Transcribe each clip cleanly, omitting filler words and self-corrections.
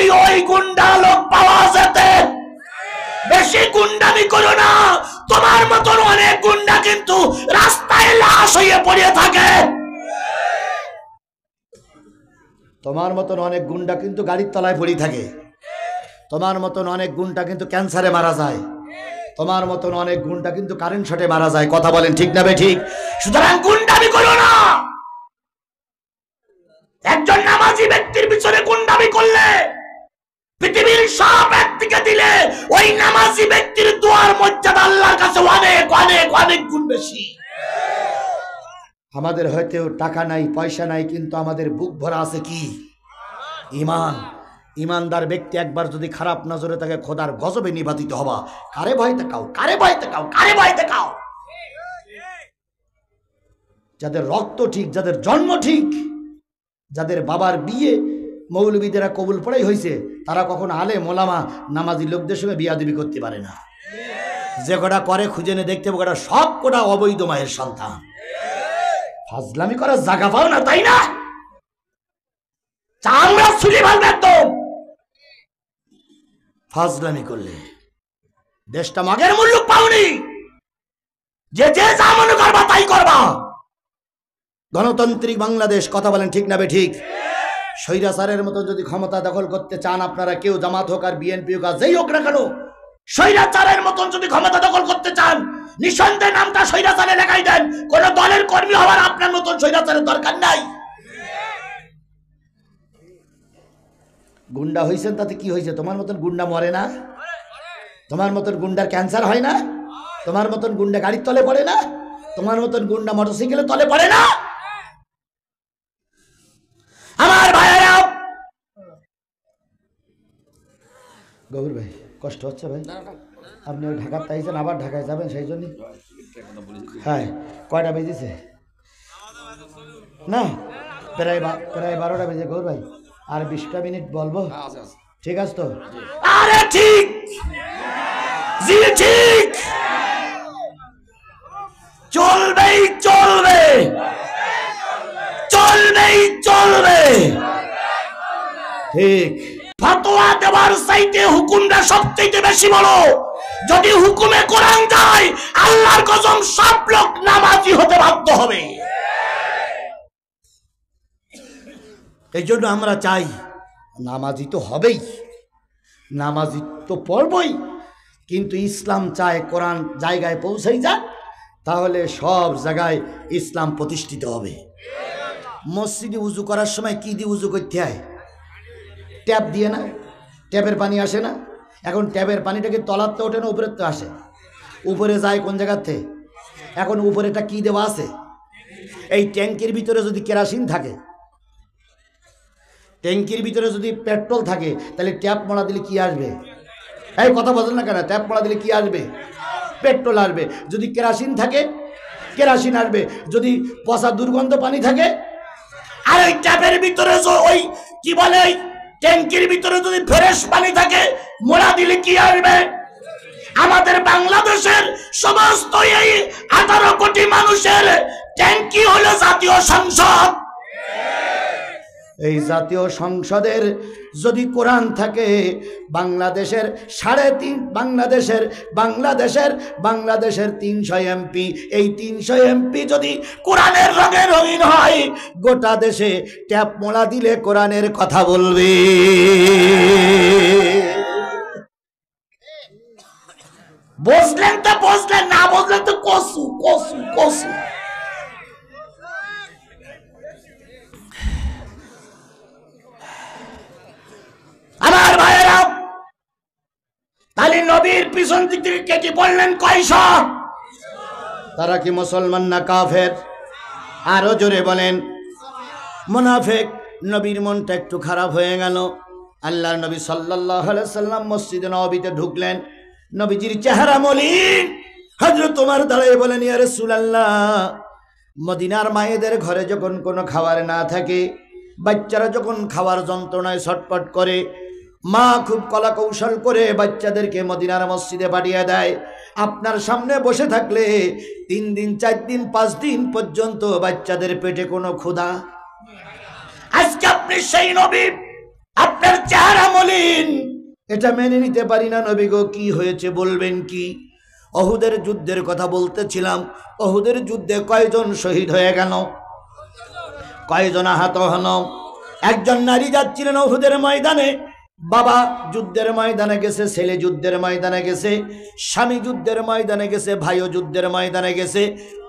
যদি ওই গুন্ডা লোক পাওয়া যেতে, বেশি গুন্ডামি করো না। তোমার মতন অনেক গুন্ডা কিন্তু রাস্তায় লাশ হয়ে পড়ে থাকে। তোমার মতন অনেক গুন্ডা কিন্তু গাড়ির তলায় পড়ে থাকে। তোমার মতন অনেক গুন্ডা কিন্তু ক্যান্সারে মারা যায়। তোমার মতন অনেক গুন্ডা কিন্তু কারেন্ট শটে মারা যায়। কথা বলেন ঠিক না বেঠিক? সুতরাং গুন্ডামি করো না। একজন নামাজি ব্যক্তির পিছনে গুন্ডামি করলে পৃথিবীর সব একদিকে দিলে ওই নামাজি ব্যক্তির দোয়ার মর্যাদা আল্লাহর কাছে অনেক অনেক অনেক গুণ বেশি। আমাদের হয়তো টাকা নাই, পয়সা নাই, কিন্তু আমাদের বুক ভরা আছে কি? ঈমান। ঈমানদার ব্যক্তি একবার যদি খারাপ নজরে তাকে খোদার গজবে নিবাদিত হবা। কারে ভয় দেখাও, কারে ভয় দেখাও, কারে ভয় দেখাও? যাদের রক্ত ঠিক, যাদের জন্ম ঠিক, যাদের বাবার বিয়ে মৌলবীদেরা কবুল পড়াই হয়েছে, তারা কখন আলে মোলামা নামাজি লোকদের সঙ্গে বিয়াদবি করতে পারে না। যে কটা করে খুঁজে নিয়ে দেখতে হবে, সব কটা অবৈধ মায়ের সন্তান। ফাজলামি করার জায়গা পাও না, তাই না? চামড়া ছুলি ভালবে একদম। ফাজলামি করলে দেশটা মগের মূল্য পাওনি। যে যে যা মনে করবা তাই করবা। গণতান্ত্রিক বাংলাদেশ। কথা বলেন ঠিক না বেঠিক? স্বৈরাচারের মতো যদি ক্ষমতা দখল করতে চান আপনারা, কেউ জামাত হোক আর বিএনপি হোক আর যেই হোক না কেন, স্বৈরাচারের মতন যদি ক্ষমতা দখল করতে চান, নিঃসন্দেহে নামটা স্বৈরাচারে লেখাই দেন। কোন দলের কর্মী হওয়ার আপনার মতন স্বৈরাচারের দরকার নাই। গুন্ডা হয়েছেন তাতে কি হয়েছে? তোমার মতন গুন্ডা মরে না? তোমার মতন গুন্ডার ক্যান্সার হয় না? তোমার মতন গুন্ডা গাড়ির তলে পড়ে না? তোমার মতন গুন্ডা মোটরসাইকেলের তলে পড়ে না? আমার ভাইয়েরা, গৌর ভাই কষ্ট হচ্ছে ভাই? আপনি ওই ঢাকার তাইছেন, আবার ঢাকায় যাবেন, সেই জন্য। হ্যাঁ, কয়টা বেজেছে? না, প্রায় 12টা বেজে। গৌর ভাই আর 20টা মিনিট বলবো, ঠিক আছে তো? আরে ঠিক, জি ঠিক, চলবেই চলবে, চলবেই চলবে, ঠিক। ফতোয়া দেওয়ার চাইতে হুকুমটা সবচেয়ে বেশি বলো। যদি হুকুমে কোরআন যায়, আল্লাহর কসম সব লোক নামাজি হতে বাধ্য হবে। এই জন্য আমরা চাই, নামাজি তো হবেই, নামাজি তো পড়বই, কিন্তু ইসলাম চায় কোরআন জায়গায় পৌঁছাই যাক, তাহলে সব জায়গায় ইসলাম প্রতিষ্ঠিত হবে। মসজিদে উজু করার সময় কি দিয়ে উজু করতে হয়? ট্যাপ দিয়ে না? ট্যাপের পানি আসে না? এখন ট্যাপের পানিটাকে তলার তো ওঠে না, উপরের তো আসে। উপরে যায় কোন জায়গার থেকে? এখন উপরেটা কি দেওয়া আছে? এই ট্যাঙ্কির ভিতরে যদি কেরাসিন থাকে, ট্যাঙ্কির ভিতরে যদি পেট্রোল থাকে, তাহলে ট্যাপ মারা দিলে কি আসবে? এই কথা বলেন না কেন? ট্যাপ মারা দিলে কি আসবে? পেট্রোল আসবে। যদি কেরাসিন থাকে, কেরাসিন আসবে। যদি পচা দুর্গন্ধ পানি থাকে, আর ওই ট্যাপের ভিতরে ওই কি বলে, ট্যাঙ্কির ভিতরে যদি ফ্রেশ পানি থাকে, মোড়া দিলে কি আসবে? আমাদের বাংলাদেশের সমস্ত এই 18 কোটি মানুষের ট্যাঙ্কি হলো জাতীয় সংসদ। এই জাতীয় সংসদের যদি কোরআন থাকে, বাংলাদেশের 3.5 বাংলাদেশের 300 এমপি, এই 300 এমপি যদি কোরআনের রঙে রঙিন হয়, গোটা দেশে ট্যাপ মোড়া দিলে কোরআনের কথা বলবে। বুঝলেন তো? বুঝলেন না? বুঝলেন তো? কসু কসু কসু। আমার ভাইয়েরা, তাহলে নবীর পিছন দিক থেকে কেটে পড়লেন কয়শো? তারা কি মুসলমান না কাফের? আরো জোরে বলেন। মুনাফিক। নবীর মনটা একটু খারাপ হয়ে গেল। আল্লাহর নবী সাল্লাল্লাহু আলাইহি সাল্লাম মসজিদে নববীতে ঢুকলেন। নবীজির চেহারা মলিন। হযরত ওমর দাঁড়িয়ে বলেন, ইয়া রাসূলুল্লাহ, মদিনার মায়েদের ঘরে যখন কোনো খাবার না থাকে, বাচ্চারা যখন খাওয়ার যন্ত্রণায় ছটফট করে, মা খুব কলা কৌশল করে বাচ্চাদেরকে মদিনার মসজিদে পাঠিয়ে দেয়। আপনার সামনে বসে থাকলে 3 দিন 4 দিন 5 দিন পর্যন্ত বাচ্চাদের পেটে কোনো ক্ষুধা। আজকে আপনি সেই নবী, আপনার চেহারা মলিন, এটা মেনে নিতে পারি না। নবী গো কি হয়েছে বলবেন কি? অহুদের যুদ্ধের কথা বলতেছিলাম। অহুদের যুদ্ধে কয়জন শহীদ হয়ে গেল, কয়জন আহত হল? একজন নারী যাচ্ছিলেন অহুদের ময়দানে, বাবা যুদ্ধের ময়দানে গেছে, ছেলে যুদ্ধের ময়দানে গেছে, স্বামী যুদ্ধের ময়দানে গেছে, ভাইও যুদ্ধের ময়দানে গেছে।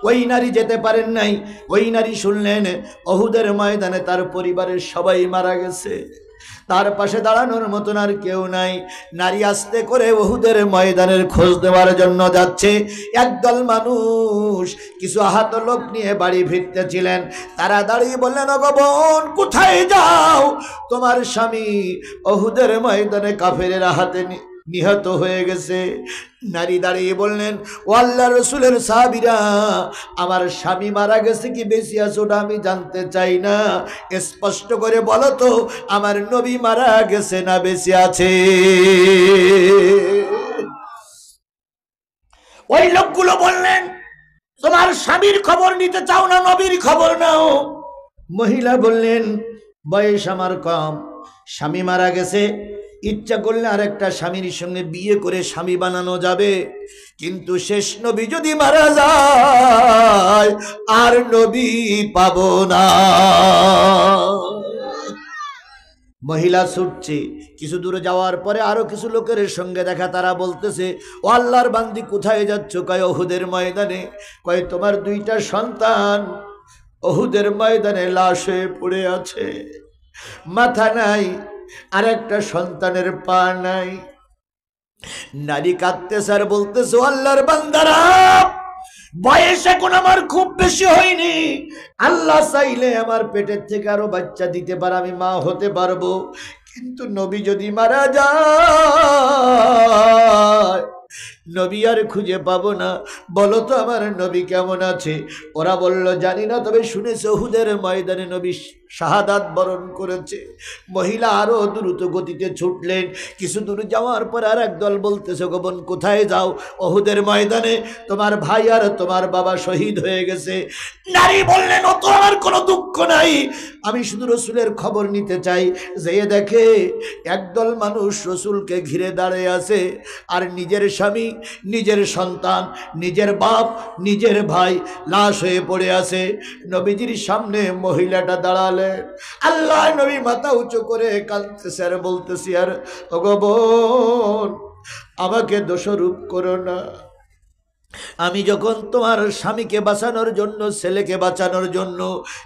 ওই নারী যেতে পারেন নাই। ওই নারী শুনলেন অহুদের ময়দানে তার পরিবারের সবাই মারা গেছে, তার পাশে দাঁড়ানোর মতন আর কেউ নাই। নারী আস্তে করে উহুদের ময়দানের খোঁজ দেওয়ার জন্য যাচ্ছে। একদল মানুষ কিছু আহত লোক নিয়ে বাড়ি ফিরতেছিলেন। তারা দাঁড়িয়ে বললেন, ওগো বোন কোথায় যাও? তোমার স্বামী উহুদের ময়দানে কাফেরের হাতে নিহত হয়ে গেছে। নারী দাঁড়িয়ে বললেন, ও আল্লাহ রসুলের সাহাবীরা, আমার স্বামী মারা গেছে কি বেঁচে আছে ওটা আমি জানতে চাই না, স্পষ্ট করে বলো তো আমার নবী মারা গেছে না বেঁচে আছে? ওই লোকগুলো বললেন, তোমার স্বামীর খবর নিতে চাও না নবীর খবর নাও? মহিলা বললেন, বয়স আমার কম, স্বামী মারা গেছে, ইচ্ছা করলে আরেকটা স্বামীর সঙ্গে বিয়ে করে স্বামী বানানো যাবে, কিন্তু শেষ নবী যদি মারা যায় আর নবী পাবো না। মহিলা ছুটছে। কিছু দূরে যাওয়ার পরে আরো কিছু লোকের সঙ্গে দেখা। তারা বলতেছে, ও আল্লাহর বান্দি কোথায় যাচ্ছ? কয় উহুদের ময়দানে। কয় তোমার দুইটা সন্তান উহুদের ময়দানে লাশ হয়ে পড়ে আছে, মাথা নাই, আর একটা সন্তানের পা নাই। নারী কাঁদতেছে আর বলতেছে, আল্লাহর বান্দারা, বয়স এখন আমার খুব বেশি হয়নি, আল্লাহ চাইলে আমার পেটের থেকে আরো বাচ্চা দিতে পারে, আমি মা হতে পারবো, কিন্তু নবী যদি মারা যায় নবী আর খুঁজে পাবো না। বলো তো আমার নবী কেমন আছে? ওরা বলল, জানি না, তবে শুনেছে উহুদের ময়দানে নবী শাহাদাত বরণ করেছে। মহিলা আরো দ্রুত গতিতে ছুটলেন। কিছু দূর যাওয়ার পর আর একদল বলতেছে, গো বোন কোথায় যাও? উহুদের ময়দানে তোমার ভাই আর তোমার বাবা শহীদ হয়ে গেছে। নারী বললেন, ও তো আমার কোনো দুঃখ নাই, আমি শুধু রসুলের খবর নিতে চাই। যেয়ে দেখে একদল মানুষ রসুলকে ঘিরে দাঁড়িয়ে আছে, আর নিজের স্বামী, নিজের সন্তান, নিজের বাপ, নিজের ভাই লাশ হয়ে পড়ে আছে। নবীজির সামনে মহিলাটা দাঁড়ালেন। আল্লাহ নবী মাথা উঁচু করে কাঁদতেছে আর বলতেছি, আর ওগো বোন আমাকে দোষারোপ করো না। আমি যখন তোমার স্বামীকে বাঁচানোর জন্য, ছেলেকে বাঁচানোর জন্য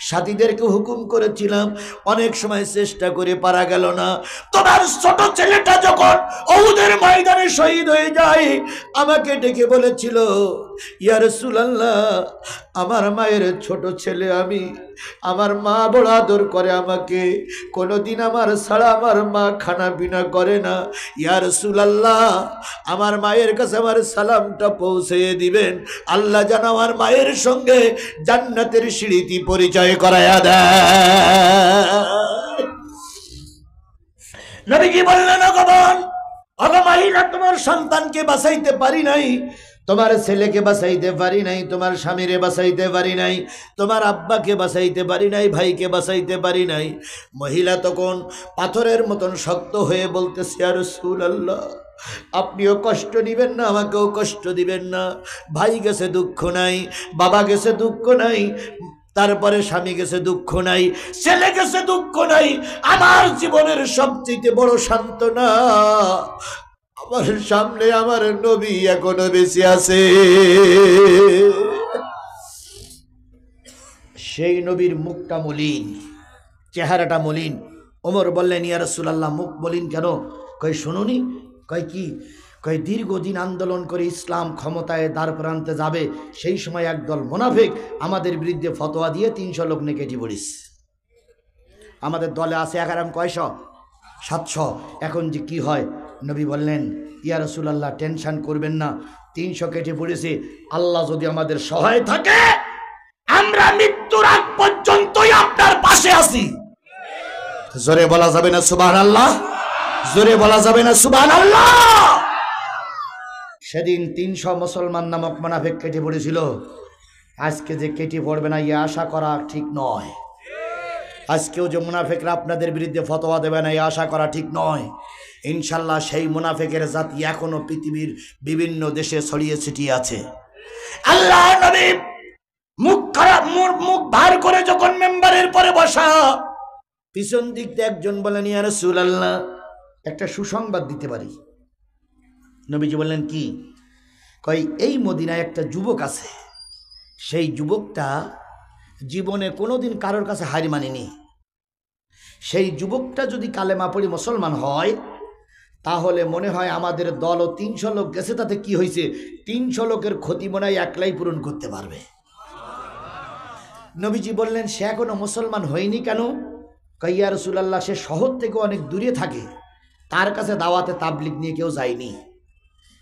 সাথীদেরকে হুকুম করেছিলাম, অনেক সময় চেষ্টা করে পারা গেল না। তোমার ছোট ছেলেটা যখন উহুদের ময়দানে শহীদ হয়ে যায়, আমাকে ডেকে বলেছিল, ইয়া রাসূলুল্লাহ, আমার মায়ের ছোট ছেলে আমি, আমার মা বড় আদর করে আমাকে, কোনোদিন আমার ছাড়া আমার মা খানা পিনা করে না, ইয়া রাসূলুল্লাহ আমার মায়ের কাছে আমার সালামটা পৌঁছে দিবেন, আল্লাহ যেন আমার মায়ের সঙ্গে জান্নাতের সিঁড়িটি পরিচয় করায়া দেয়। নবীজি বললেন, ওগো বোন, ওগো মহিলা, তোমার সন্তানকে বাঁচাইতে পারি নাই, তোমার ছেলেকে বাঁচাইতে পারি নাই, তোমার স্বামীরে বাঁচাইতে পারি নাই, তোমার আব্বাকে বাঁচাইতে পারি নাই, ভাইকে বাঁচাইতে পারি নাই। মহিলা তখন পাথরের মতন শক্ত হয়ে বলতেছে, ইয়া রাসূলুল্লাহ আপনিও কষ্ট দিবেন না, আমাকেও কষ্ট দিবেন না। ভাই গেছে দুঃখ নাই, বাবা গেছে দুঃখ নাই, তারপরে স্বামী গেছে দুঃখ নাই, ছেলে গেছে দুঃখ নাই, আমার জীবনের সবচেয়ে বড় সান্ত্বনা আমার সামনে আমার নবী এখনো বেঁচে আছে। সেই নবীর মুখটা মলিন, চেহারাটা মলিন। ওমর বললেন, ইয়া রাসূলুল্লাহ মুখ মলিন কেন? কই শুনুনি। কয় কি? কয় দীর্ঘদিন আন্দোলন করে ইসলাম ক্ষমতায় দাঁড় প্রান্তে যাবে, সেই সময় একদল মুনাফিক আমাদের বিরুদ্ধে ফতোয়া দিয়ে 300 লোক নেকেটি পড়িস। আমাদের দলে আছে 11 কয়শো, 700। এখন যে কি হয়? নবী বললেন, ইয়া রাসূলুল্লাহ টেনশন করবেন না, 300 কেটে পড়েছে, আল্লাহ যদি আমাদের সহায় থাকে আমরা মৃত্যুর আগ পর্যন্তই আপনার পাশে আছি। জোরে বলা যাবে না সুবহানাল্লাহ? জোরে বলা যাবে না সুবহানাল্লাহ? সেদিন 300 মুসলমান নামক মুনাফিক কেটে পড়েছিল। আজকে যে কেটে পড়বে না, এই আশা করা ঠিক নয়। আজকেও যে মুনাফিকরা আপনাদের বিরুদ্ধে ফতোয়া দেবে না এই আশা করা ঠিক নয়। ইনশাল্লাহ সেই মুনাফিকের জাতি এখনো পৃথিবীর বিভিন্ন দেশে ছড়িয়ে ছিটিয়ে আছে। আল্লাহ নবী মুখ খারাপ মুখ ভার করে যখন মেম্বারের পরে বসা, পিছন দিক দিয়ে একজন বলেন, ইয়া রাসূলুল্লাহ, একটা সুসংবাদ দিতে পারি। নবীজি বললেন, কি? কই, এই মদিনায় একটা যুবক আছে, সেই যুবকটা জীবনে কোনোদিন কারোর কাছে হার মানেনি। সেই যুবকটা যদি কালেমা পড়ি মুসলমান হয়, তাহলে মনে হয় আমাদের দলও 300 লোক গেছে, তাতে কি হয়েছে, 300 লোকের ক্ষতি মনে হয় একলাই পূরণ করতে পারবে। নবীজি বললেন, সে এখনো মুসলমান হয়নি কেন? কই, ইয়া রাসূলুল্লাহ, সে শহর থেকে অনেক দূরে থাকে, তার কাছে দাওয়াতে তাবলিগ নিয়ে কেউ যায়নি।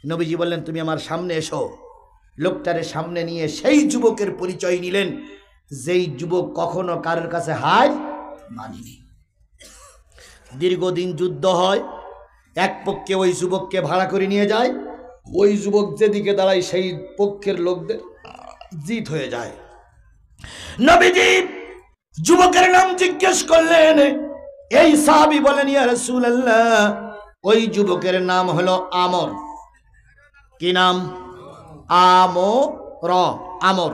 নবীজি বললেন, তুমি আমার সামনে এসো। লোকটারে সামনে নিয়ে সেই যুবকের পরিচয় নিলেন, যেই যুবক কখনো কারোর কাছে হার মানেনি। দীর্ঘদিন যুদ্ধ হয়, এক পক্ষে ওই যুবককে ভাড়া করে নিয়ে যায়, ওই যুবক যেদিকে দাঁড়ায় সেই পক্ষের লোকদের জিত হয়ে যায়। নবীজি যুবকের নাম জিজ্ঞেস করলেন। এই সাহাবী বলেন, ইয়া রাসূলুল্লাহ, ওই যুবকের নাম হলো আমর। কি নাম? আমর।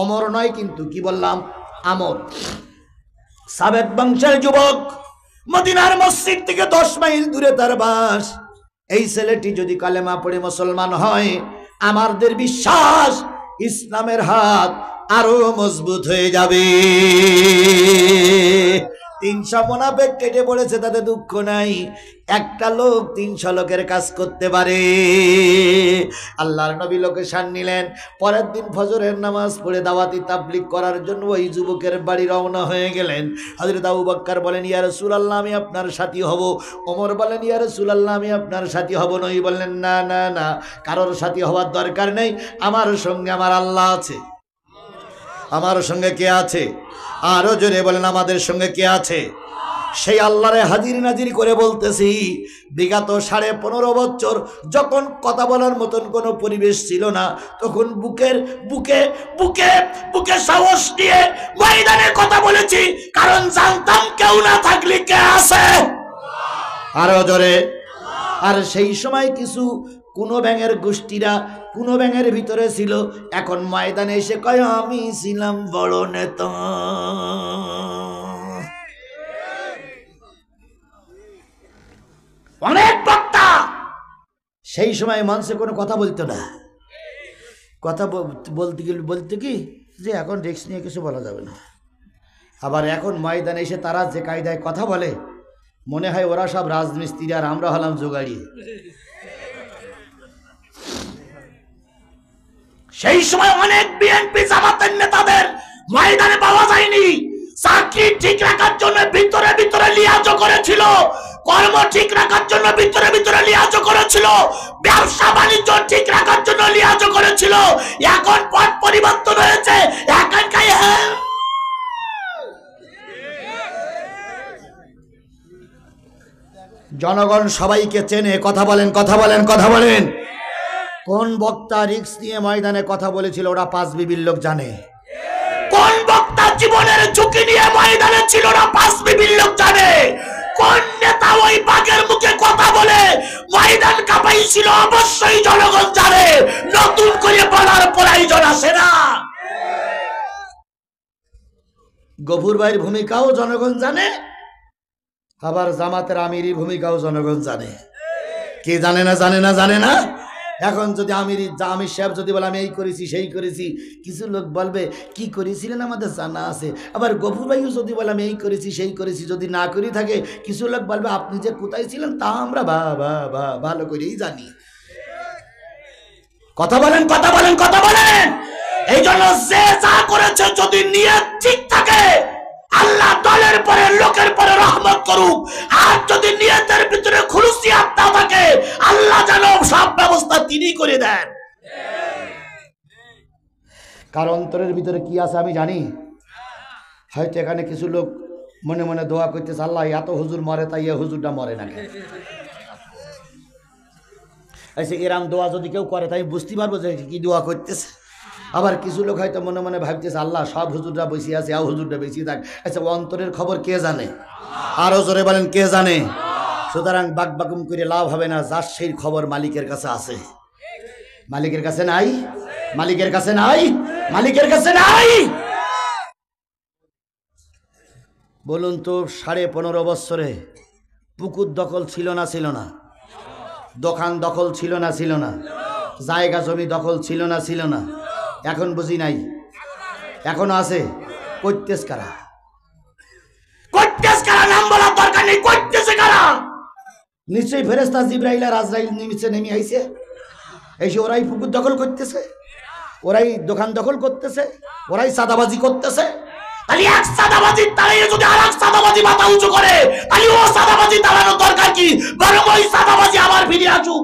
ওমর নয় কিন্তু, কি বললাম? আমর। সাবেক বংশের যুবক, মদিনার মসজিদ থেকে 10 মাইল দূরে তার বাস। এই ছেলেটি যদি কালেমা পড়ে মুসলমান হয়, আমাদের বিশ্বাস ইসলামের হাত আরো মজবুত হয়ে যাবে। 300 মুনাফিক কেটে পড়েছে, তাতে দুঃখ নাই। একটা লোক 300 লোকের কাজ করতে পারে। আল্লাহর নবী লোকেশন নিলেন। পরের দিন ফজরের নামাজ পড়ে দাওয়াতি তাবলিগ করার জন্য ওই যুবকের বাড়ি রওনা হয়ে গেলেন। হযরত আবু বকর বলেন, ইয়া রাসূলুল্লাহ, আমি আপনার সাথী হব। ওমর বলেন, ইয়া রাসূলুল্লাহ, আমি আপনার সাথী হব। নবী বললেন, না না না, কারোর সাথী হওয়ার দরকার নেই, আমার সঙ্গে আমার আল্লাহ আছে। আমার সঙ্গে কে আছে? আরো জোরে বলেন, আমাদের সঙ্গে কে আছে? সেই আল্লাহরে হাজির নাজির করে বলতেছি, বিগত 15.5 বছর যখন কথা বলার মতন কোনো পরিবেশ ছিল না, তখন বুকে সাহস নিয়ে ময়দানে কথা বলেছি, কারণ জানতাম কেউ না থাকলে কে আছে। আরো জোরে। আর সেই সময় কিছু কোনো ব্যাঙের গোষ্ঠীরা কোনো ব্যাঙের ভিতরে ছিল, এখন ময়দানে এসে কয়, আমি ছিলাম বড় নেতা। অনেক বক্তা সেই সময় মঞ্চে কোনো কথা বলতো না। কথা বলতে কি যে এখন রিস্ক নিয়ে কিছু বলা যাবে না। আবার এখন ময়দানে এসে তারা যে কায়দায় কথা বলে, মনে হয় ওরা সব রাজমিস্ত্রি আর আমরা হলাম জোগাড়ি। সেই সময় অনেক বিএনপি জামাতের নেতাদের ময়দানে পাওয়া যায়নি। চাকরি ঠিক রাখার জন্য ভিতরে ভিতরে লিয়াজো করেছিল, কর্ম ঠিক রাখার জন্য ভিতরে ভিতরে লিয়াজো করেছিল, ব্যবসা বাণিজ্য ঠিক রাখার জন্য লিয়াজো করেছিল। এখন পথ পরিবর্তন হয়েছে। জনগণ সবাইকে চেনে। কথা বলেন, কথা বলেন, কথা বলেন। কোন বক্তা রিক্স নিয়ে ময়দানে কথা বলেছিল ওরা 5 বিবির লোক জানে। কোন বক্তা জীবনের ঝুঁকি নিয়ে ময়দানে ছিল না 5 বিবির লোক জানে। কোন নেতা ওই বাঘের মুখে কথা বলে ময়দান কাঁপাইছিল অবশ্যই জনগণ জানে। নতুন করে বলার প্রয়োজন আসে না। গফুর ভাইয়ের ভূমিকাও জনগণ জানে, আবার জামাতের আমিরি ভূমিকাও জনগণ জানে। কে জানে না? জানে না, জানে না। এখন যদি আমির সাহেব যদি বলে আমি এই করেছি সেই করেছি, কিছু লোক বলবে কি করেছিলেন আমাদের জানা আছে। আবার গফুর ভাইও যদি বলে আমি এই করেছি সেই করেছি, যদি না করি থাকে কিছু লোক বলবে আপনি যে কোথায় ছিলেন তা আমরা ভালো করেই জানি। কথা বলেন, কথা বলেন, কথা বলেন। এই জন্য যে যা করেছে যদি নিয়ত ঠিক থাকে, আল্লাহ দলের পরে লোকের পরে রহমত করুক। আর যদি নিয়তের ভিতরে খুলুসিয়াত না থাকে, আল্লাহ যেন সব ব্যবস্থা তিনি করে দেন। কার অন্তরের ভিতরে কি আছে আমি জানি। হয়তো এখানে কিছু লোক মনে মনে দোয়া করতেছে, আল্লাহ এত হুজুর মরে তাই হুজুরটা মরে না। এরাম দোয়া যদি কেউ করে তাই বুঝতে পারবো যে কি দোয়া করতেছে। আবার কিছু লোক হয়তো মনে মনে ভাবতেছে আল্লাহ সব হুজুররা বেশি আছে, আও হুজুরটা বেশি থাক। আচ্ছা, অন্তরের খবর কে জানে? আরো জোরে বলেন, কে জানে? সুতরাং বাকবাকুম করে লাভ হবে না, যার সেই খবর মালিকের কাছে আছে। মালিকের কাছে নাই? মালিকের কাছে নাই? মালিকের কাছে নাই? বলুন তো, 15.5 বছরে পুকুর দখল ছিল না ছিল না? দোকান দখল ছিল না ছিল না? জায়গা জমি দখল ছিল না ছিল না? এখন বুঝি নাই? এখনো আছে? করতেছ কারা? করতেছ কারা? নাম বলার দরকার নেই, করতেছে কারা? নিশ্চয়ই ফেরেশতা জিবরাইল আর আজরাইল নিচে নেমে আইছে, এসে ওরাই পুকুর দখল করতেছে, ওরাই দোকান দখল করতেছে, ওরাই চাঁদাবাজি করতেছে। তাহলে এক চাঁদাবাজি তাড়িয়ে যদি আর এক চাঁদাবাজি মাথা উঁচু করে, তাহলে ও চাঁদাবাজি তাড়ানোর দরকার কি? বরং ওই চাঁদাবাজি আবার ফিরে আসুক।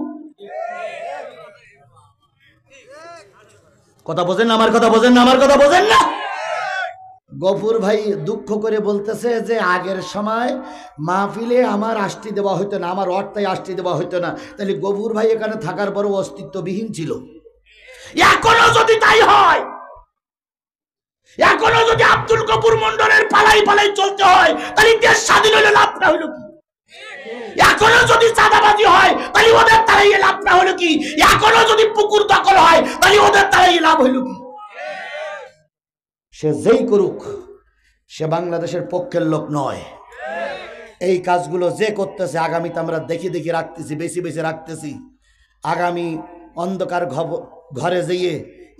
কথা বোঝেন না? আমার কথা বোঝেন না? আমার কথা বোঝেন না? গফুর ভাই দুঃখ করে বলতেছে যে আগের সময় মাহফিলে আমার আষ্টি দেওয়া হইতো না, আমার অর্থায় আষ্টি দেওয়া হইতো না। তাহলে গফুর ভাই এখানে থাকার বড় অস্তিত্ববিহীন ছিল। এখনো যদি তাই হয়, এখনো যদি আব্দুল গফুর মন্ডলের পালাই পালাই চলতে হয়, তাহলে দেশ স্বাধীন হইলে লাভটা হইল কি? এখনো যদি চাঁদাবাজি হয়, তাহলে ওদের তারাই লাভটা হইল কি? এখনো যদি পুকুর দখল হয়, তাহলে ওদের তারাই লাভ হইল কি? সে যেই করুক, সে বাংলাদেশের পক্ষের লোক নয়। এই কাজগুলো যে করতেছে, আগামীতে আমরা দেখি দেখি রাখতেছি, বেশি বেশি রাখতেছি। আগামী অন্ধকার ঘরে যেয়ে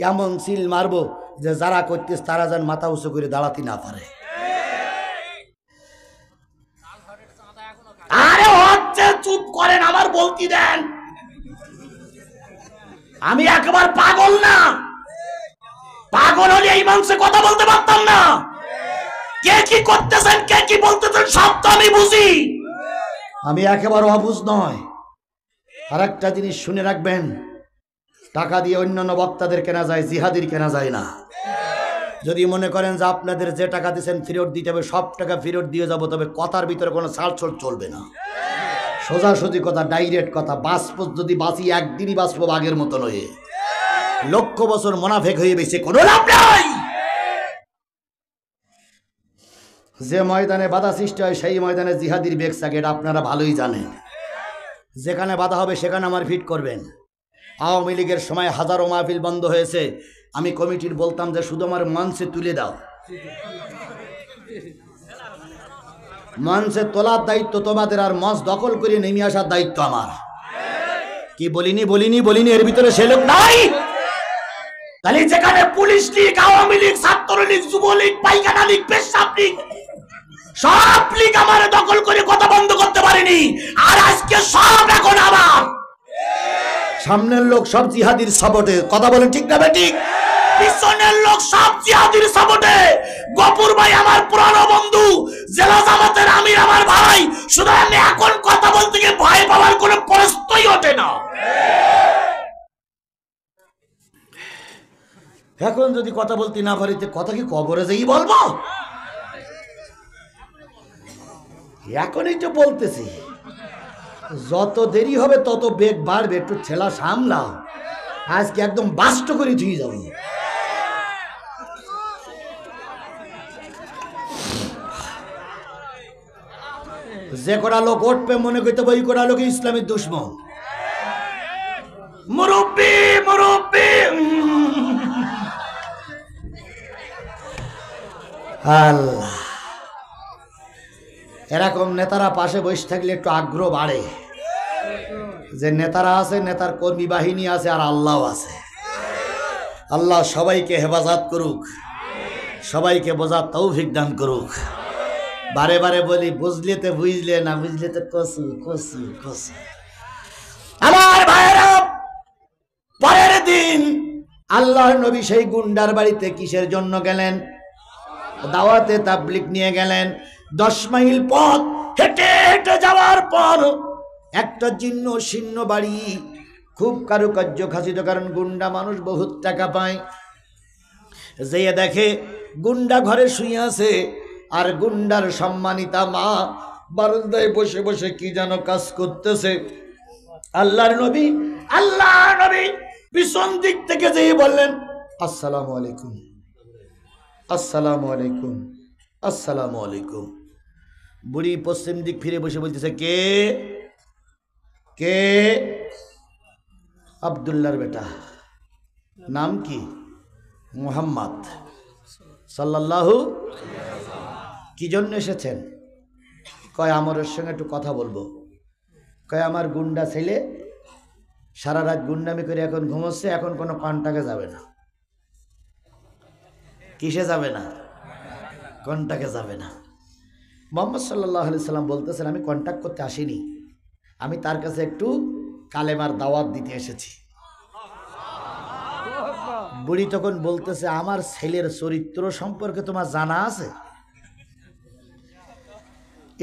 এমন সিল মারবো যে যারা করতেছে তারা যেন মাথা উঁচু করে দাঁড়াতে না পারে। আরে হচ্ছে, চুপ করেন, আমার বলতে দেন। আমি একবার পাগল না, পাগল হলে এই মানুষে কথা বলতে পারতাম না। কে কি করতেছেন, কে কি বলতেছেন, সব তো আমি বুঝি। আমি একেবারে অবুঝ নয়। আর একটা জিনিস শুনে রাখবেন, টাকা দিয়ে অন্যান্য বক্তাদের কেনা যায়, জিহাদির কেনা যায় না। যদি মনে করেন যে আপনাদের যে টাকা দিচ্ছেন ফেরত দিতে হবে, সব টাকা ফেরত দিয়ে যাবো, তবে কথার ভিতরে কোনো ছাড়ছাড় চলবে না। সোজাসুজি কথা, ডাইরেক্ট কথা। বাঁচব যদি বাঁচি, একদিনই বাঁচবো আগের মতো নয়। লক্ষ বছর মোনাফেক হয়ে বেঁচে কোনো লাভ নাই। যে ময়দানে বাধা সৃষ্টি হয়, সেই ময়দানে জিহাদির বেগ থাকে, এটা আপনারা ভালোই জানেন। যেখানে বাধা হবে সেখানে আমার ফিট করবেন। আওয়ামী লীগের সময় হাজারো মাহফিল বন্ধ হয়েছে, আমি কমিটির বলতাম যে শুধু আমার মঞ্চে তুলে দাও, মঞ্চে তোলার দায়িত্ব তোমাদের, আর মঞ্চ দখল করে নেমে আসার দায়িত্ব আমার। কি বলিনি বলিনি বলিনি? এর ভিতরে সে লোক নাই। তাহলে যেখানে পুলিশ লীগ, আওয়ামী লীগ, ছাত্রলীগ, যুবলীগ, পাইখানা লীগ, পেশাব লীগ, সব লীগ আমার দখল করে কথা বন্ধ করতে পারেনি, আর আজকে সব এখন আবার সামনের লোক সব জিহাদির সাপোর্টে। কথা বলেন ঠিক না বেঠিক? পিছনের লোক সব জিহাদির সাপোর্টে। গফুর ভাই আমার পুরানো বন্ধু, জেলা জামাতের আমির আমার ভাই, সুতরাং এখন কথা বলতে গিয়ে ভয় পাওয়ার কোনো প্রশ্নই ওঠে না। এখন যদি কথা বলতে না পারি, কথা কি কবরে যেই বলবো? এখনই তো বলতেছি, যত দেরি হবে তত বেগ বাড়বে, একটু ঠেলা সামলাও। আজকে একদম বাস্ট করে ধুয়ে যাবো। যে করা লোক উঠবে মনে করতে ওই করা লোক ইসলামের দুশ্মন। মুরব্বি মুরব্বি, আল্লাহ, এরকম নেতারা পাশে বসে থাকলে একটু আগ্রহ বাড়ে যে নেতারা আছে, নেতার কর্মী বাহিনী আছে, আর আল্লাহ আছে। আল্লাহ সবাইকে হেফাজত করুক, সবাইকে বোঝার তৌফিক দান করুক। বারে বারে বলি, বুঝলে তো বুঝলে, না বুঝলে তো কসু কসু কসু। আমার ভাইরা, পরের দিন আল্লাহর নবী সেই গুন্ডার বাড়িতে কিসের জন্য গেলেন? দাওয়াতে তাবলীগ নিয়ে গেলেন। 10 মাইল পথ হেঁটে হেঁটে যাওয়ার পর একটা জীর্ণ শীর্ণ বাড়ি, খুব কারুকার্য খাসিত, কারণ গুন্ডা মানুষ বহুত টাকা পায়। যেয়ে দেখে গুন্ডা ঘরে শুয়ে আছে, আর গুন্ডার সম্মানিতা মা বারান্দায় বসে বসে কি যেন কাজ করতেছে। আল্লাহর নবী পিছন দিক থেকে যেয়ে বললেন, আসসালামু আলাইকুম, আসসালামু আলাইকুম, আসসালামু আলাইকুম। বুড়ি পশ্চিম দিক ফিরে বসে বলতেছে, কে কে? আব্দুল্লাহর বেটা। নাম কি? মুহাম্মদ সাল্লাল্লাহু। কি জন্য এসেছেন? কয় আমরের সঙ্গে একটু কথা বলবো। কয় আমার গুন্ডা ছেলে সারা রাত গুন্ডামি করে এখন ঘুমোচ্ছে, এখন কোনো কন্টাকে যাবে না। কিসে যাবে না? কন্টাকে যাবে না। মুহাম্মদ সাল্লাল্লাহু আলাইহি সাল্লাম বলতেছেন, আমি কন্টাক্ট করতে আসিনি, আমি তার কাছে একটু কালেমার দাওয়াত দিতে এসেছি। বুড়ি তখন বলতেছে, আমার ছেলের চরিত্র সম্পর্কে তোমার জানা আছে?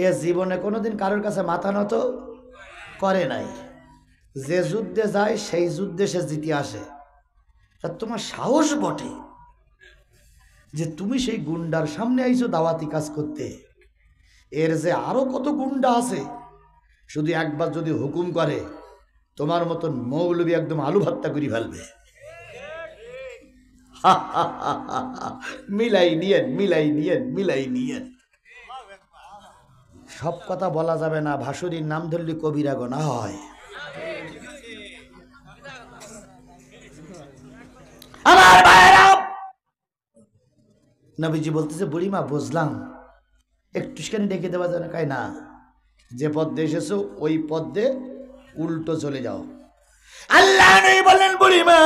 এ জীবনে কোনোদিন কারোর কাছে মাথা নত করে নাই, যে যুদ্ধে যায় সেই যুদ্ধে সে জিতে আসে। তা তোমার সাহস বটে যে তুমি সেই গুন্ডার সামনে আইছো দাওয়াতি কাজ করতে। এর যে আরো কত গুন্ডা আছে, শুধু একবার যদি হুকুম করে তোমার মতন মৌলবি একদম আলু ভর্তা করে ফেলবে। মিলাই নিয়েন, মিলাই নিয়েন, মিলাই নিয়েন। সব কথা বলা যাবে না, ভাসুরীর নাম ধরলে কবিরা গোনা হয়। আমার ভাইরা, নবীজি বলতেছে, বুড়িমা বুঝলাম, একটুখানি ডেকে দেওয়া যায় না? কাই না, যে পথে এসেছো ওই পথে উল্টো চলে যাও। আল্লাহ নবী বলেন, বুড়িমা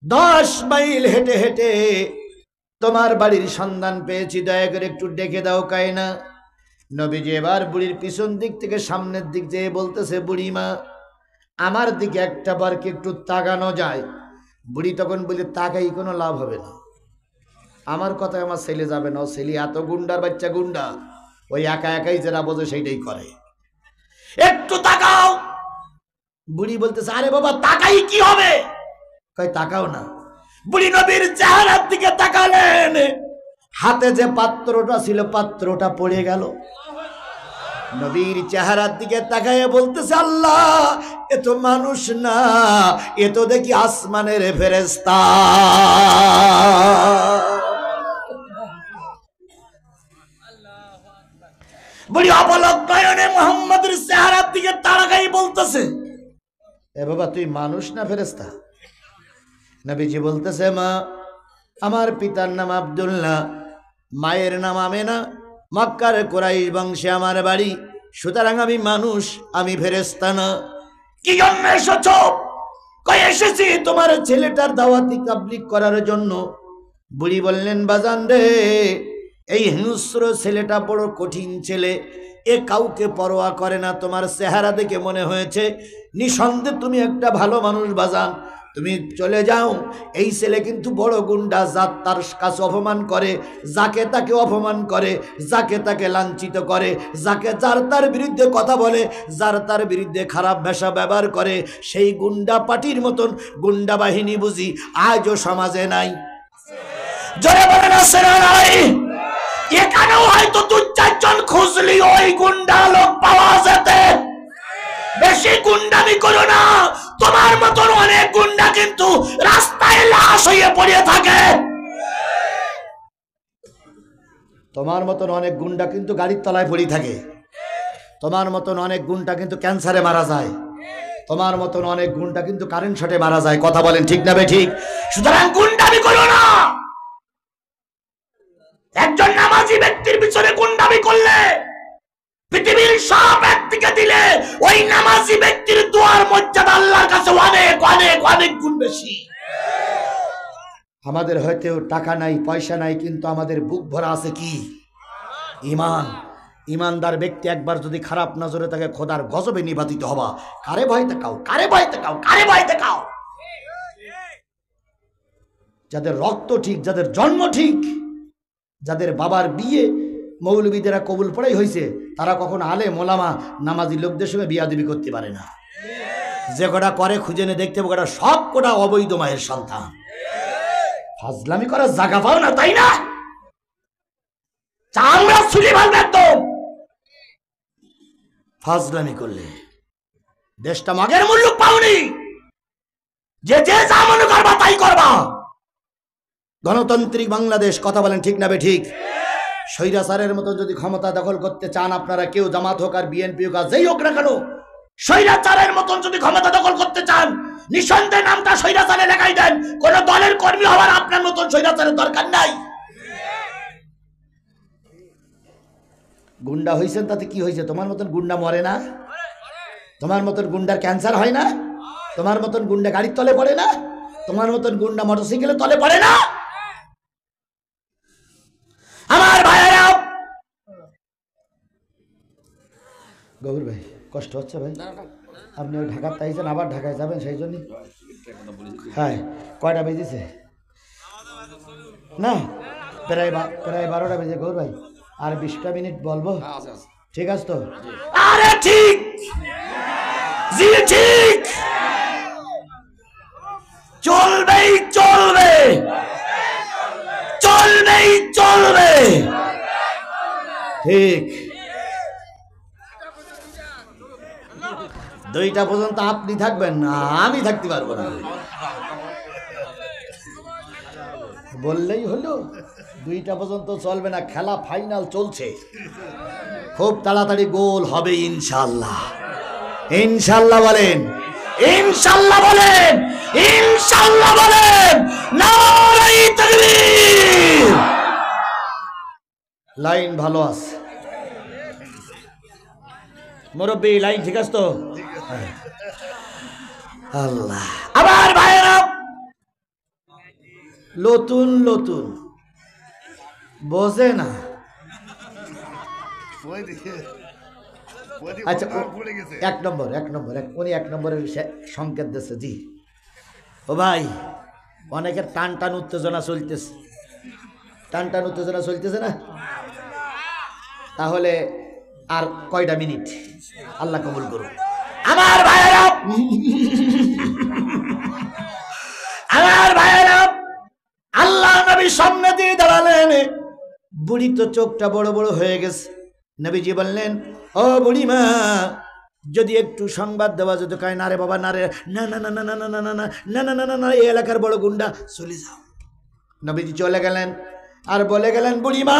10 মাইল হেঁটে হেঁটে তোমার বাড়ির সন্ধান পেয়েছি, দয়া করে একটু ডেকে দাও। কাই না। নবীজি এবার বুড়ির পিছন দিক থেকে সামনের দিক যেয়ে বলতেছে, বুড়িমা আমার দিকে একটা বার কি একটু তাকানো যায়? বুড়ি তখন বলে, তাকাই কোনো লাভ হবে না, আমার কথায় আমার ছেলে যাবে না। ও ছেলে এত গুন্ডার বাচ্চা, গুন্ডা ওই একা একাই যেটা বোঝে সেইটাই করে, একটু তাকাও। বুড়ি বলতেছে, আরে বাবা তাকাই কি হবে? কই তাকাও না। বুড়ি নবীর চেহারার দিকে তাকালেন, হাতে যে পাত্রটা ছিল পাত্রটা পড়ে গেল। নবীর চেহারার দিকে তাকায় বলতেছে, আল্লাহ এ তো মানুষ না, এ তো দেখি আসমানের ফেরেশতা। বুড়ি অপলক নয়নে মুহাম্মদের চেহারার দিকে তাকাই বলতেছে, এ বাবা তুই মানুষ না ফেরেশতা? নবীজি বলতেছে, মা আমার পিতার নাম আব্দুল্লাহ, মায়ের নাম আমেনা, মক্কার কুরাইশ বংশে আমার বাড়ি, সুতরাং আমি মানুষ, আমি ফেরেশতা না। কি জন্য এসেছো? কই এসেছি তোমার ছেলেটার দাওয়াতি তাবলীগ করার জন্য। বুড়ি বললেন, বাজান রে, এই হিংস্র ছেলেটা বড় কঠিন ছেলে, এ কাউকে পরোয়া করে না। তোমার চেহারা দেখে মনে হয়েছে নিঃসন্দেহে তুমি একটা ভালো মানুষ বাজান, তুমি চলে যাও। এই ছেলে কিন্তু বড় গুন্ডা, যার তার কাছে অপমান করে, যাকে তাকে অপমান করে, যাকে তাকে লাঞ্ছিত করে, যাকে যার তার বিরুদ্ধে কথা বলে, যার তার বিরুদ্ধে খারাপ ভাষা ব্যবহার করে, সেই গুন্ডা পার্টির মতন গুন্ডা বাহিনী বুঝি আজও সমাজে নাই। জোরে বলেন আছে না নাই? এখানেও হয়তো 2-4 জন খুঁজলি ওই গুন্ডা লোক পাওয়া যেতে। বেশি গুন্ডামি করো না, তোমার মতন অনেক গুন্ডা কিন্তু রাস্তায় লাশ হয়ে পড়ে থাকে। তোমার মতন অনেক গুন্ডা কিন্তু গাড়ির তলায় পড়ে থাকে। তোমার মতন অনেক গুন্ডা কিন্তু ক্যান্সারে মারা যায়। তোমার মতন অনেক গুন্ডা কিন্তু কারেন্ট শটে মারা যায়। কথা বলেন ঠিক না বেঠিক? সুতরাং গুন্ডামি করো না। একজন নামাজি ব্যক্তির পিছনে গুন্ডামি করলে পৃথিবীর সব একদিকে দিলে ওই নামাজি ব্যক্তির দোয়ার মর্যাদা আল্লাহর কাছে অনেক অনেক অনেক গুণ বেশি। আমাদের হয়তো টাকা নাই, পয়সা নাই, কিন্তু আমাদের বুক ভরা আছে কি? ঈমান। ঈমানদার ব্যক্তি একবার যদি খারাপ নজরে তাকে খোদার গজবে নিবাদিত হবা। কারে ভয় দেখাও, কারে ভয় দেখাও, কারে ভয় দেখাও? যাদের রক্ত ঠিক, যাদের জন্ম ঠিক, যাদের বাবার বিয়ে মৌলবীদেরা কবুল পড়াই হয়েছে, তারা কখন আলেম ওলামা নামাজি লোকদের সঙ্গে বিয়াদবি করতে পারে না। যে কটা করে খুঁজে নিয়ে দেখতে হবে, সব কটা অবৈধ মায়ের সন্তান। ফাজলামি করার জায়গা পাও না, তাই না? চামড়া ছুলি ভালবে একদম ফাজলামি করলে। দেশটা মাগের মূল্য পাওনি, যে যে যা মনে করবা তাই করবা। গণতান্ত্রিক বাংলাদেশ, কথা বলেন ঠিক না বেঠিক? স্বৈরাচারের মতো যদি ক্ষমতা দখল করতে চান আপনারা, কেউ জামাত হোক আর বিএনপি হোক আর যেই হোক না কেন, স্বৈরাচারের মতন যদি ক্ষমতা দখল করতে চান, নিঃসন্দেহে নামটা স্বৈরাচারে লেখাই দেন। কোন দলের কর্মী হওয়ার আপনার মতন স্বৈরাচারের দরকার নাই। গুন্ডা হইছেন তাতে কি হয়েছে? তোমার মতন গুন্ডা মরে না? তোমার মতন গুন্ডার ক্যান্সার হয় না? তোমার মতন গুন্ডা গাড়ির তলে পড়ে না? তোমার মতন গুন্ডা মোটরসাইকেলের তলে পড়ে না? আমার ভাইয়েরা, গৌর ভাই কষ্ট হচ্ছে ভাই? আপনি ওই ঢাকার তাইছেন, আবার ঢাকায় যাবেন, সেই জন্য। হ্যাঁ, কয়টা বেজেছে? না, প্রায় 12টা বেজে। গৌর ভাই আর 20টা মিনিট বলবো, ঠিক আছে তো? আরে ঠিক, জি ঠিক, চলবেই চলবে, চলবেই চলবে, ঠিক। 2টা পর্যন্ত আপনি থাকবেন না, আমি থাকতে পারবো না। বললেই হলো 2টা পর্যন্ত চলবে না, খেলা ফাইনাল চলছে, খুব তাড়াতাড়ি গোল হবে ইনশাআল্লাহ। ইনশাআল্লাহ বলেন, ইনশাআল্লাহ বলেন, ইনশাআল্লাহ বলেন, নারে তাকবীর। লাইন ভালো আছে মুরব্বী, লাইন ঠিক আছে তো? আল্লাহ। আবার ভাইরা, নতুন নতুন বোঝে না। আচ্ছা, 1 নম্বর উনি 1 নম্বরের সংকেত দিচ্ছে। জি ও ভাই, অনেকের টান টান উত্তেজনা চলতেছে, টান টান উত্তেজনা চলতেছে না? তাহলে আর কয়টা মিনিট? আল্লাহ কবুল করুন। আমার ভাইয়েরা, আমার ভাইয়েরা, আল্লাহ নবী সামনে দিয়ে দাঁড়ালেন। বুড়ি তো চোখটা বড় বড় হয়ে গেছে। নবীজি বললেন, ও বুড়ি মা, যদি একটু সংবাদ দেওয়া যেত। কয় না রে বাবা, না রে, না না না না না না না না না না না না না, এই এলাকার বড় গুন্ডা, চলে যাও। নবীজি চলে গেলেন আর বলে গেলেন, বুড়ি মা